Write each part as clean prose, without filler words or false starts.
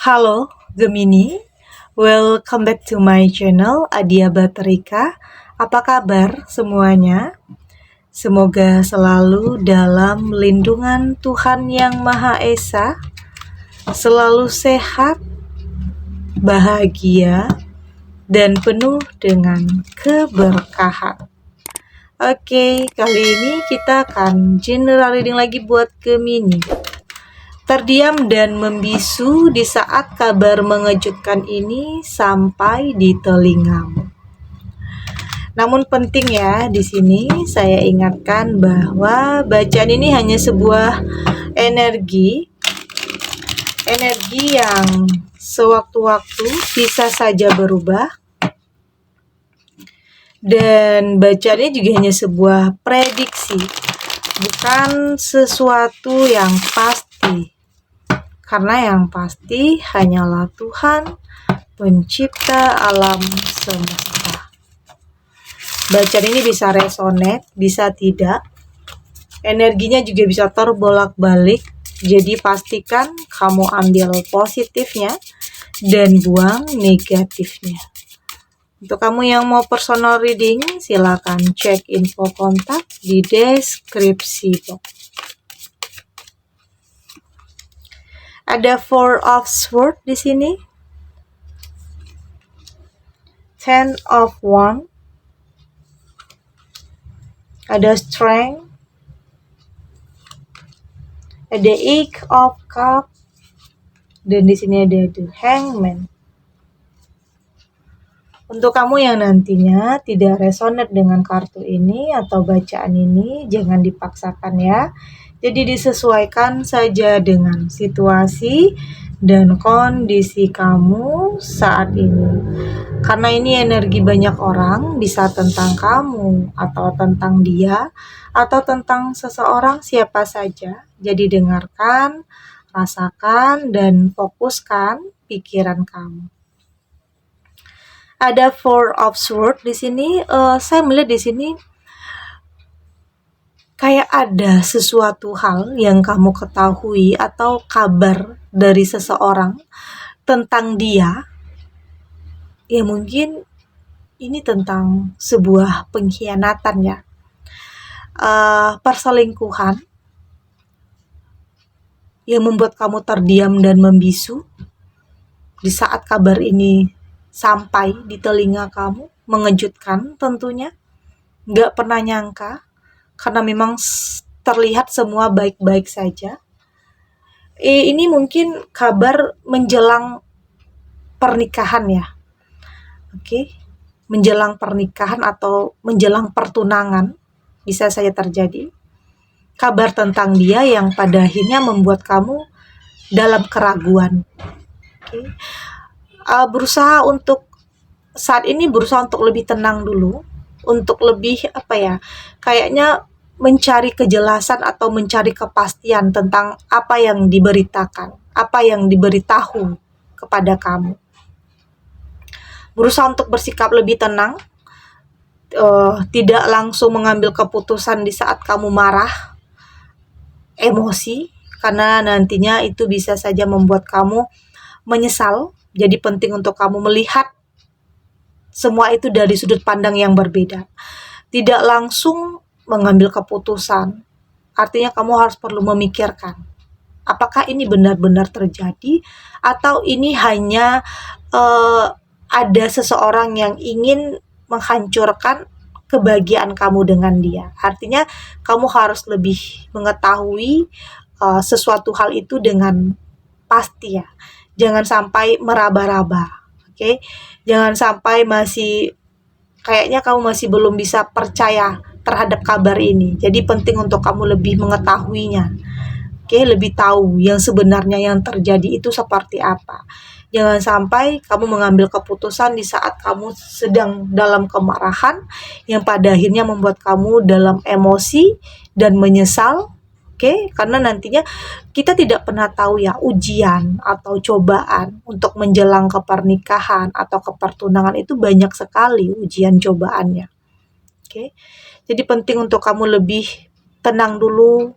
Halo Gemini, welcome back to my channel Adia Baterika. Apa kabar semuanya? Semoga selalu dalam lindungan Tuhan Yang Maha Esa, selalu sehat, bahagia, dan penuh dengan keberkahan. Oke, kali ini kita akan general reading lagi buat Gemini. Terdiam dan membisu di saat kabar mengejutkan ini sampai di telingamu. Namun penting ya, di sini saya ingatkan bahwa bacaan ini hanya sebuah energi yang sewaktu-waktu bisa saja berubah. Dan bacaan ini juga hanya sebuah prediksi, bukan sesuatu yang pasti. Karena yang pasti hanyalah Tuhan, pencipta alam semesta. Bacaan ini bisa resonate, bisa tidak. Energinya juga bisa terbolak-balik. Jadi pastikan kamu ambil positifnya dan buang negatifnya. Untuk kamu yang mau personal reading, silakan cek info kontak di deskripsi box. Ada Four of Swords di sini, Ten of Wands, ada Strength, ada Eight of Cups, dan di sini ada The Hangman. Untuk kamu yang nantinya tidak resonate dengan kartu ini atau bacaan ini, jangan dipaksakan ya. Jadi disesuaikan saja dengan situasi dan kondisi kamu saat ini. Karena ini energi banyak orang, bisa tentang kamu atau tentang dia atau tentang seseorang siapa saja. Jadi dengarkan, rasakan, dan fokuskan pikiran kamu. Ada Four of Swords di sini. Saya melihat di sini kayak ada sesuatu hal yang kamu ketahui atau kabar dari seseorang tentang dia. Ya mungkin ini tentang sebuah pengkhianatan ya. Perselingkuhan yang membuat kamu terdiam dan membisu di saat kabar ini sampai di telinga kamu. Mengejutkan tentunya. Gak pernah nyangka. Karena memang terlihat semua baik-baik saja. Ini mungkin kabar menjelang pernikahan ya. Oke. Menjelang pernikahan atau menjelang pertunangan bisa saja terjadi. Kabar tentang dia yang pada akhirnya membuat kamu dalam keraguan. Oke. Berusaha untuk saat ini untuk lebih tenang dulu. Untuk lebih kayaknya mencari kejelasan atau mencari kepastian tentang apa yang diberitakan, apa yang diberitahu kepada kamu. Berusaha untuk bersikap lebih tenang, tidak langsung mengambil keputusan di saat kamu marah, emosi, karena nantinya itu bisa saja membuat kamu menyesal. Jadi penting untuk kamu melihat semua itu dari sudut pandang yang berbeda. Tidak langsung mengambil keputusan. Artinya kamu harus perlu memikirkan. Apakah ini benar-benar terjadi? Atau ini hanya ada seseorang yang ingin menghancurkan kebahagiaan kamu dengan dia. Artinya kamu harus lebih mengetahui sesuatu hal itu dengan pasti ya. Jangan sampai meraba-raba. Oke? Jangan sampai kayaknya kamu masih belum bisa percaya terhadap kabar ini. Jadi penting untuk kamu lebih mengetahuinya. Oke, lebih tahu yang sebenarnya yang terjadi itu seperti apa. Jangan sampai kamu mengambil keputusan di saat kamu sedang dalam kemarahan yang pada akhirnya membuat kamu dalam emosi dan menyesal. Oke, karena nantinya kita tidak pernah tahu ya, ujian atau cobaan untuk menjelang ke pernikahan atau ke pertunangan itu banyak sekali ujian cobaannya. Oke. Jadi penting untuk kamu lebih tenang dulu,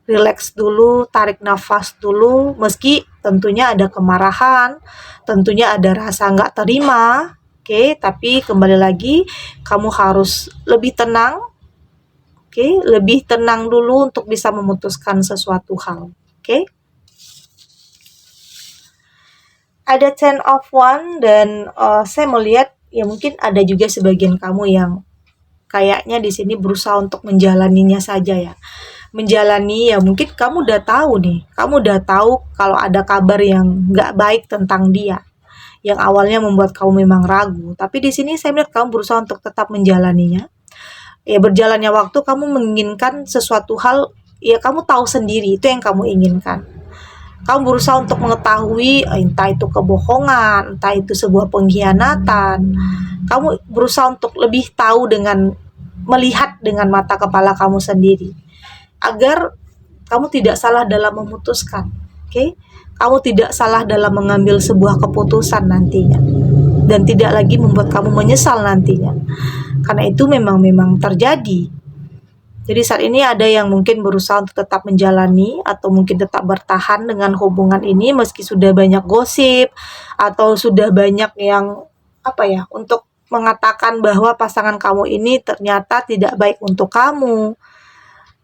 Relax dulu, tarik nafas dulu, meski tentunya ada kemarahan, tentunya ada rasa nggak terima, oke, tapi kembali lagi, kamu harus lebih tenang, oke, lebih tenang dulu untuk bisa memutuskan sesuatu hal, oke. Ada 10 of One dan saya melihat ya mungkin ada juga sebagian kamu yang kayaknya di sini berusaha untuk menjalaninya saja ya. Menjalani ya mungkin kamu udah tahu nih, kamu udah tahu kalau ada kabar yang nggak baik tentang dia, yang awalnya membuat kamu memang ragu. Tapi di sini saya melihat kamu berusaha untuk tetap menjalaninya. Ya berjalannya waktu kamu menginginkan sesuatu hal, ya kamu tahu sendiri itu yang kamu inginkan. Kamu berusaha untuk mengetahui entah itu kebohongan, entah itu sebuah pengkhianatan. Kamu berusaha untuk lebih tahu dengan melihat dengan mata kepala kamu sendiri. Agar kamu tidak salah dalam memutuskan, oke? Kamu tidak salah dalam mengambil sebuah keputusan nantinya, dan tidak lagi membuat kamu menyesal nantinya. Karena itu memang terjadi. Jadi saat ini ada yang mungkin berusaha untuk tetap menjalani atau mungkin tetap bertahan dengan hubungan ini meski sudah banyak gosip atau sudah banyak yang untuk mengatakan bahwa pasangan kamu ini ternyata tidak baik untuk kamu.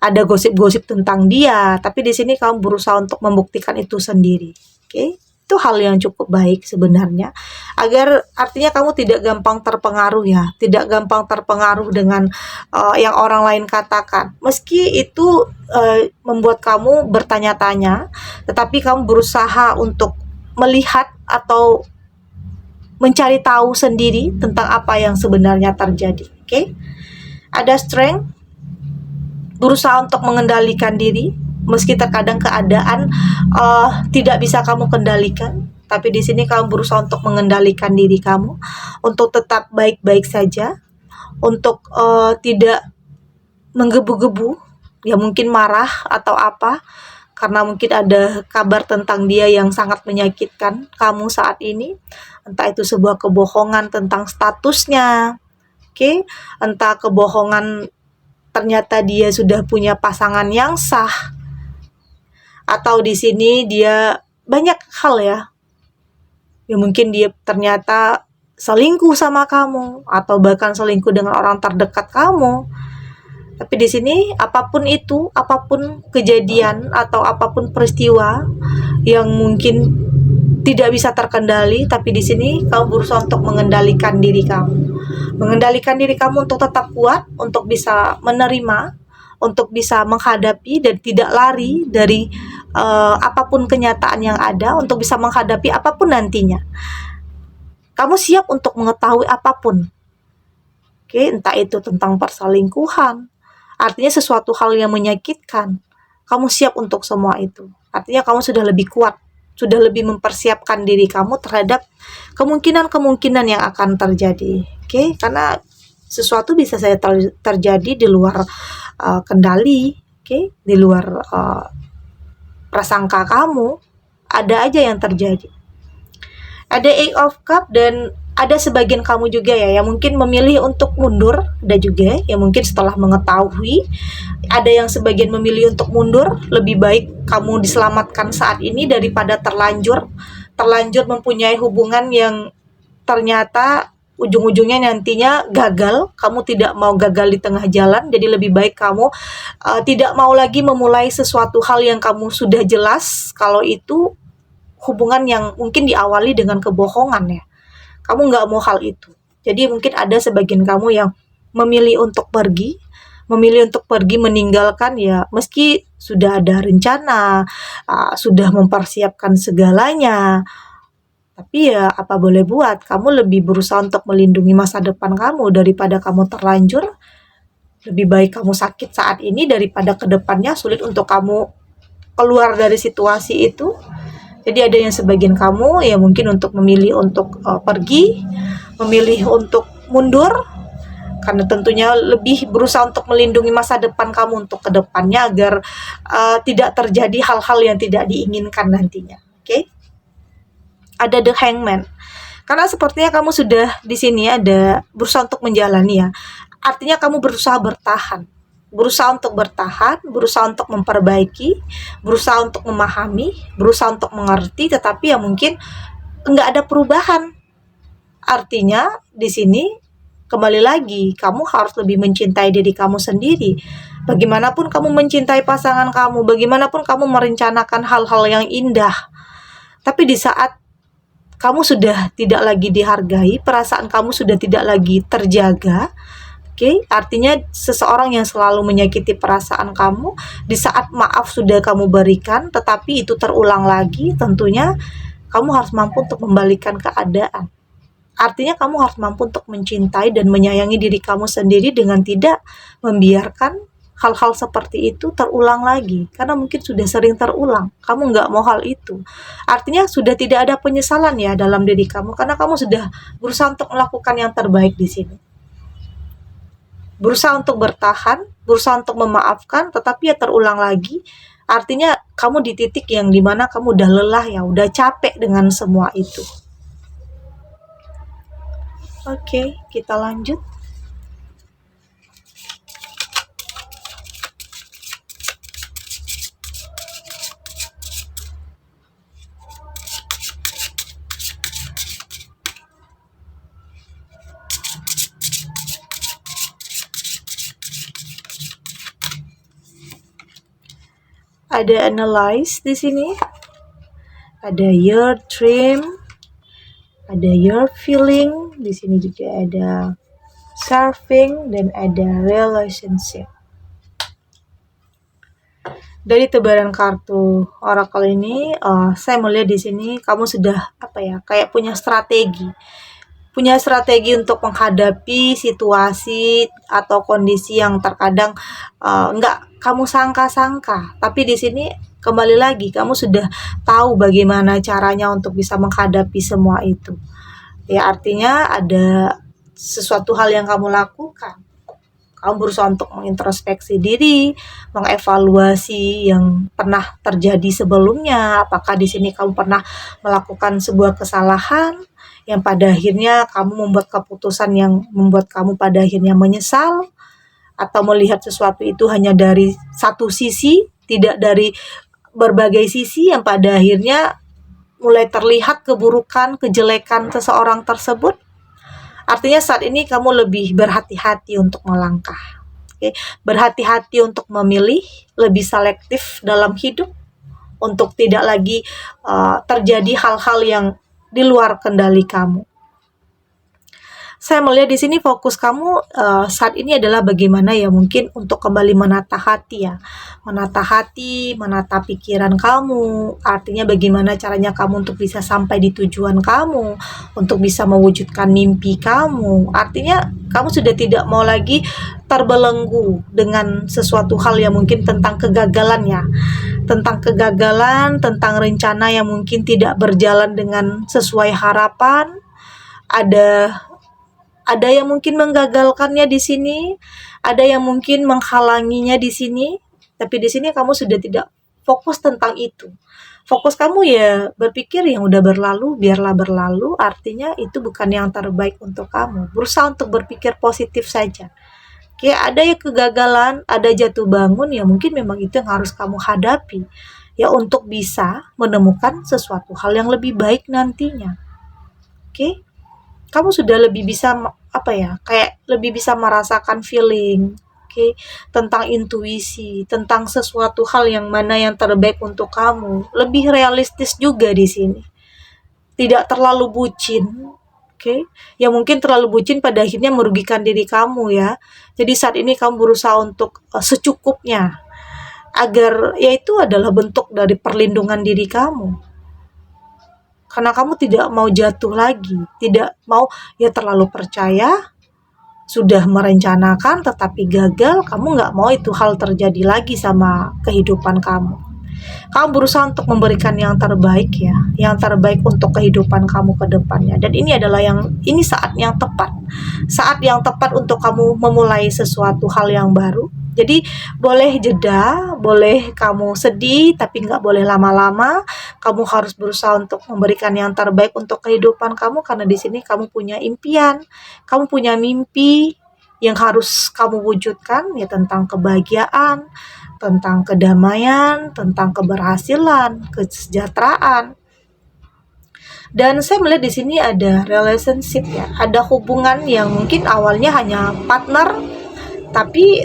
Ada gosip-gosip tentang dia, tapi di sini kamu berusaha untuk membuktikan itu sendiri. Oke, itu hal yang cukup baik sebenarnya. Agar artinya kamu tidak gampang terpengaruh ya, tidak gampang terpengaruh dengan yang orang lain katakan. Meski itu membuat kamu bertanya-tanya, tetapi kamu berusaha untuk melihat atau mencari tahu sendiri tentang apa yang sebenarnya terjadi. Oke, ada strength, berusaha untuk mengendalikan diri meski terkadang keadaan tidak bisa kamu kendalikan, tapi di sini kamu berusaha untuk mengendalikan diri kamu untuk tetap baik-baik saja, untuk tidak menggebu-gebu, ya mungkin marah atau apa karena mungkin ada kabar tentang dia yang sangat menyakitkan kamu saat ini, entah itu sebuah kebohongan tentang statusnya, oke, entah kebohongan ternyata dia sudah punya pasangan yang sah, atau di sini dia banyak hal ya, mungkin dia ternyata selingkuh sama kamu atau bahkan selingkuh dengan orang terdekat kamu. Tapi di sini apapun itu, apapun kejadian atau apapun peristiwa yang mungkin tidak bisa terkendali, tapi di sini kamu berusaha untuk mengendalikan diri kamu. Mengendalikan diri kamu untuk tetap kuat, untuk bisa menerima, untuk bisa menghadapi dan tidak lari dari apapun kenyataan yang ada, untuk bisa menghadapi apapun nantinya. Kamu siap untuk mengetahui apapun. Oke, entah itu tentang perselingkuhan, artinya sesuatu hal yang menyakitkan. Kamu siap untuk semua itu. Artinya kamu sudah lebih kuat, sudah lebih mempersiapkan diri kamu terhadap kemungkinan-kemungkinan yang akan terjadi. Oke, karena sesuatu bisa saja terjadi di luar kendali, oke, di luar prasangka kamu, ada aja yang terjadi. Ada Eight of Cup dan ada sebagian kamu juga ya yang mungkin memilih untuk mundur, ada juga yang mungkin setelah mengetahui, ada yang sebagian memilih untuk mundur, lebih baik kamu diselamatkan saat ini daripada terlanjur mempunyai hubungan yang ternyata ujung-ujungnya nantinya gagal. Kamu tidak mau gagal di tengah jalan, jadi lebih baik kamu tidak mau lagi memulai sesuatu hal yang kamu sudah jelas kalau itu hubungan yang mungkin diawali dengan kebohongan ya. Kamu nggak mau hal itu. Jadi mungkin ada sebagian kamu yang memilih untuk pergi meninggalkan ya, meski sudah ada rencana, sudah mempersiapkan segalanya. Tapi ya apa boleh buat, kamu lebih berusaha untuk melindungi masa depan kamu daripada kamu terlanjur. Lebih baik kamu sakit saat ini daripada kedepannya sulit untuk kamu keluar dari situasi itu. Jadi ada yang sebagian kamu ya mungkin untuk memilih untuk pergi, memilih untuk mundur, karena tentunya lebih berusaha untuk melindungi masa depan kamu untuk kedepannya agar tidak terjadi hal-hal yang tidak diinginkan nantinya. Oke? Ada The Hangman. Karena sepertinya kamu sudah di sini ada berusaha untuk menjalani ya. Artinya kamu berusaha bertahan. berusaha untuk bertahan, berusaha untuk memperbaiki, berusaha untuk memahami, berusaha untuk mengerti, tetapi ya mungkin nggak ada perubahan. Artinya di sini kembali lagi, kamu harus lebih mencintai diri kamu sendiri. Bagaimanapun kamu mencintai pasangan kamu, bagaimanapun kamu merencanakan hal-hal yang indah, tapi di saat kamu sudah tidak lagi dihargai, perasaan kamu sudah tidak lagi terjaga, artinya seseorang yang selalu menyakiti perasaan kamu, di saat maaf sudah kamu berikan, tetapi itu terulang lagi, tentunya kamu harus mampu untuk membalikan keadaan. Artinya kamu harus mampu untuk mencintai dan menyayangi diri kamu sendiri dengan tidak membiarkan hal-hal seperti itu terulang lagi. Karena mungkin sudah sering terulang, kamu nggak mau hal itu. Artinya sudah tidak ada penyesalan ya dalam diri kamu, karena kamu sudah berusaha untuk melakukan yang terbaik di sini. Berusaha untuk bertahan, berusaha untuk memaafkan, tetapi ya terulang lagi. Artinya kamu di titik yang dimana kamu udah lelah ya, udah capek dengan semua itu. Oke, kita lanjut. Ada analyze di sini, ada your dream, ada your feeling, di sini juga ada surfing, dan ada relationship. Dari tebaran kartu oracle ini, saya melihat di sini kamu sudah kayak punya strategi untuk menghadapi situasi atau kondisi yang terkadang nggak kamu sangka-sangka. Tapi di sini kembali lagi kamu sudah tahu bagaimana caranya untuk bisa menghadapi semua itu. Ya artinya ada sesuatu hal yang kamu lakukan. Kamu berusaha untuk mengintrospeksi diri, mengevaluasi yang pernah terjadi sebelumnya. Apakah di sini kamu pernah melakukan sebuah kesalahan yang pada akhirnya kamu membuat keputusan yang membuat kamu pada akhirnya menyesal, atau melihat sesuatu itu hanya dari satu sisi, tidak dari berbagai sisi, yang pada akhirnya mulai terlihat keburukan, kejelekan seseorang tersebut. Artinya saat ini kamu lebih berhati-hati untuk melangkah. Berhati-hati untuk memilih, lebih selektif dalam hidup, untuk tidak lagi terjadi hal-hal yang di luar kendali kamu. Saya melihat di sini fokus kamu saat ini adalah bagaimana ya mungkin untuk kembali menata hati ya. Menata hati, menata pikiran kamu. Artinya bagaimana caranya kamu untuk bisa sampai di tujuan kamu, untuk bisa mewujudkan mimpi kamu. Artinya kamu sudah tidak mau lagi terbelenggu dengan sesuatu hal yang mungkin tentang kegagalan ya. Tentang kegagalan, tentang rencana yang mungkin tidak berjalan dengan sesuai harapan. Ada yang mungkin menggagalkannya di sini, ada yang mungkin menghalanginya di sini, tapi di sini kamu sudah tidak fokus tentang itu. Fokus kamu ya berpikir yang udah berlalu, biarlah berlalu, artinya itu bukan yang terbaik untuk kamu. Berusaha untuk berpikir positif saja. Ada ya kegagalan, ada jatuh bangun, ya mungkin memang itu yang harus kamu hadapi. Ya untuk bisa menemukan sesuatu hal yang lebih baik nantinya. Kamu sudah lebih bisa lebih bisa merasakan feeling, tentang intuisi, tentang sesuatu hal yang mana yang terbaik untuk kamu. Lebih realistis juga di sini. Tidak terlalu bucin, yang mungkin terlalu bucin pada akhirnya merugikan diri kamu ya. Jadi saat ini kamu berusaha untuk secukupnya, agar ya itu adalah bentuk dari perlindungan diri kamu. Karena kamu tidak mau jatuh lagi, tidak mau ya terlalu percaya, sudah merencanakan tetapi gagal, kamu nggak mau itu hal terjadi lagi sama kehidupan kamu. Kamu berusaha untuk memberikan yang terbaik ya, yang terbaik untuk kehidupan kamu ke depannya. Dan ini adalah ini saat yang tepat. Saat yang tepat untuk kamu memulai sesuatu hal yang baru. Jadi boleh jeda, boleh kamu sedih, tapi nggak boleh lama-lama. Kamu harus berusaha untuk memberikan yang terbaik untuk kehidupan kamu, karena di sini kamu punya impian, kamu punya mimpi, yang harus kamu wujudkan ya tentang kebahagiaan, tentang kedamaian, tentang keberhasilan, kesejahteraan. Dan saya melihat di sini ada relationship ya, ada hubungan yang mungkin awalnya hanya partner, tapi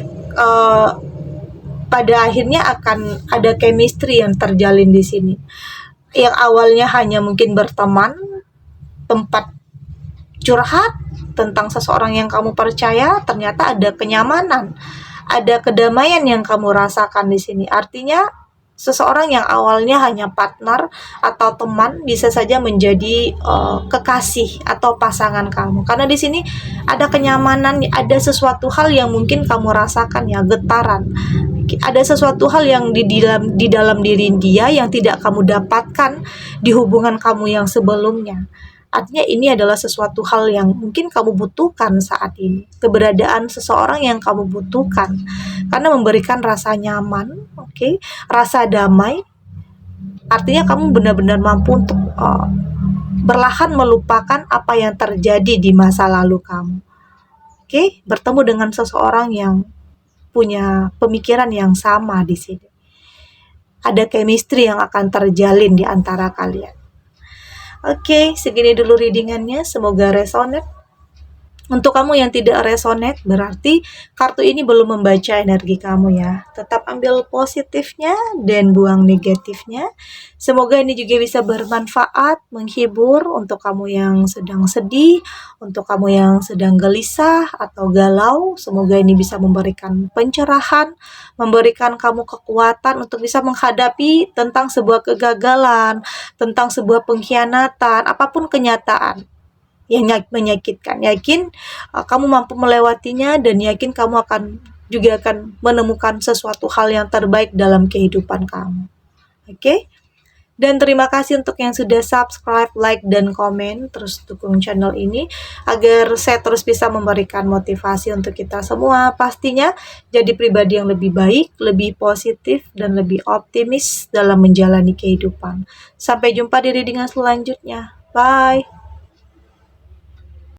pada akhirnya akan ada chemistry yang terjalin di sini. Yang awalnya hanya mungkin berteman, tempat curhat tentang seseorang yang kamu percaya, ternyata ada kenyamanan, ada kedamaian yang kamu rasakan di sini. Artinya seseorang yang awalnya hanya partner atau teman bisa saja menjadi kekasih atau pasangan kamu. Karena di sini ada kenyamanan, ada sesuatu hal yang mungkin kamu rasakan ya, getaran. Ada sesuatu hal yang di dalam diri dia yang tidak kamu dapatkan di hubungan kamu yang sebelumnya. Artinya ini adalah sesuatu hal yang mungkin kamu butuhkan saat ini. Keberadaan seseorang yang kamu butuhkan. Karena memberikan rasa nyaman, rasa damai. Artinya kamu benar-benar mampu untuk berlahan melupakan apa yang terjadi di masa lalu kamu. Bertemu dengan seseorang yang punya pemikiran yang sama di sini. Ada chemistry yang akan terjalin di antara kalian. Segini dulu readingannya, semoga resonate. Untuk kamu yang tidak resonate, berarti kartu ini belum membaca energi kamu ya. Tetap ambil positifnya dan buang negatifnya. Semoga ini juga bisa bermanfaat, menghibur untuk kamu yang sedang sedih, untuk kamu yang sedang gelisah atau galau. Semoga ini bisa memberikan pencerahan, memberikan kamu kekuatan untuk bisa menghadapi tentang sebuah kegagalan, tentang sebuah pengkhianatan, apapun kenyataan yang menyakitkan. Yakin kamu mampu melewatinya, dan yakin kamu akan menemukan sesuatu hal yang terbaik dalam kehidupan kamu. Dan terima kasih untuk yang sudah subscribe, like, dan komen. Terus dukung channel ini agar saya terus bisa memberikan motivasi untuk kita semua. Pastinya jadi pribadi yang lebih baik, lebih positif, dan lebih optimis dalam menjalani kehidupan. Sampai jumpa di readingan selanjutnya. Bye!